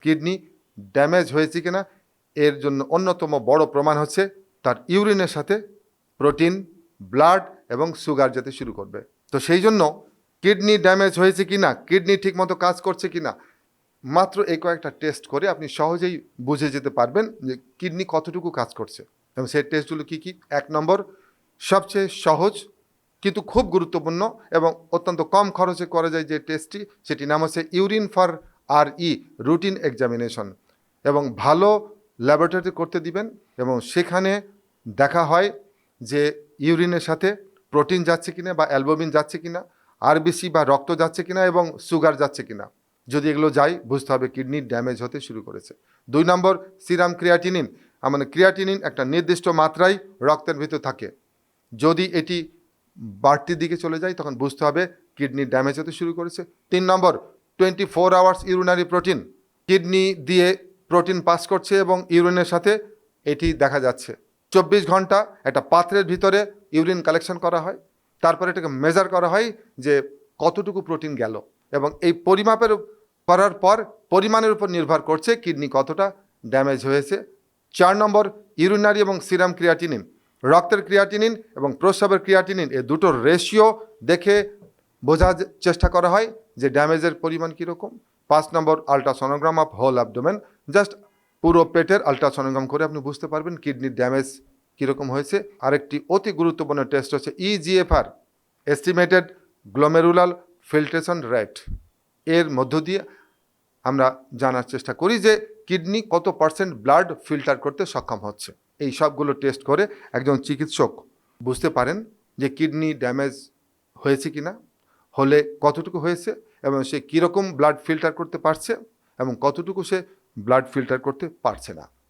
Kidney damage হয়েছে কিনা এর জন্য অন্যতম বড় প্রমাণ হচ্ছে তার ইউরিনের সাথে প্রোটিন, ব্লাড এবং সুগার যেতে শুরু করবে। তো সেই জন্য কিডনি ড্যামেজ হয়েছে কিনা, কিডনি ঠিকমতো কাজ করছে কিনা, মাত্র এই কয়েকটা টেস্ট করে আপনি সহজেই বুঝে যেতে পারবেন যে কিডনি কতটুকু কাজ করছে। এবং সেই টেস্টগুলো কী কী? 1 নম্বর, সবচেয়ে সহজ কিন্তু খুব গুরুত্বপূর্ণ এবং অত্যন্ত কম খরচে করা যায় যে টেস্টটি, সেটি নাম হচ্ছে urine for RE, routine examination. এবং ভালো ল্যাবরেটরি করতে দিবেন এবং সেখানে দেখা হয় যে ইউরিনের সাথে প্রোটিন যাচ্ছে কিনা বা অ্যালবুমিন যাচ্ছে কিনা, RBC বা রক্ত যাচ্ছে কিনা এবং সুগার যাচ্ছে কিনা। যদি এগুলো যায় বুঝতে হবে কিডনি ড্যামেজ হতে শুরু করেছে। 2 নম্বর, সিরাম ক্রিয়াটিনিন। মানে ক্রিয়াটিনিন একটা নির্দিষ্ট মাত্রায় রক্তের ভিতর থাকে, যদি এটি বাড়তির দিকে চলে যায় তখন বুঝতে হবে কিডনি ড্যামেজ হতে শুরু করেছে। 3 নম্বর, 24 আওয়ার্স ইউরিনারি প্রোটিন। কিডনি দিয়ে প্রোটিন পাস করছে এবং ইউরিনের সাথে এটি দেখা যাচ্ছে। 24 ঘন্টা একটা পাত্রের ভিতরে ইউরিন কালেকশন করা হয়, তারপরে এটাকে মেজার করা হয় যে কতটুকু প্রোটিন গেল, এবং এই পরিমাপের করার পর পরিমাণের উপর নির্ভর করছে কিডনি কতটা ড্যামেজ হয়েছে। 4 নম্বর, ইউরিনারি এবং সিরাম ক্রিয়াটিনিন। রক্তের ক্রিয়াটিনিন এবং প্রস্রাবের ক্রিয়াটিনিন এ দুটোর রেশিও দেখে বোঝার চেষ্টা করা হয় যে ড্যামেজের পরিমাণ কীরকম। 5 নম্বর, ultrasonogram of whole abdomen. Just পুরো পেটের আলট্রাসোনোগ্রাম করে আপনি বুঝতে পারবেন কিডনির ড্যামেজ কীরকম হয়েছে। আরেকটি অতি গুরুত্বপূর্ণ টেস্ট হচ্ছে EGFR, estimated glomerular filtration rate. এর মধ্য দিয়ে আমরা জানার চেষ্টা করি যে কিডনি কত পার্সেন্ট ব্লাড ফিল্টার করতে সক্ষম হচ্ছে। এই সবগুলো টেস্ট করে একজন চিকিৎসক বুঝতে পারেন যে কিডনি ড্যামেজ হয়েছে কিনা, হলে কতটুকু হয়েছে এবং সে কীরকম ব্লাড ফিল্টার করতে পারছে এবং কতটুকু সে ব্লাড ফিল্টার করতে পারছে না।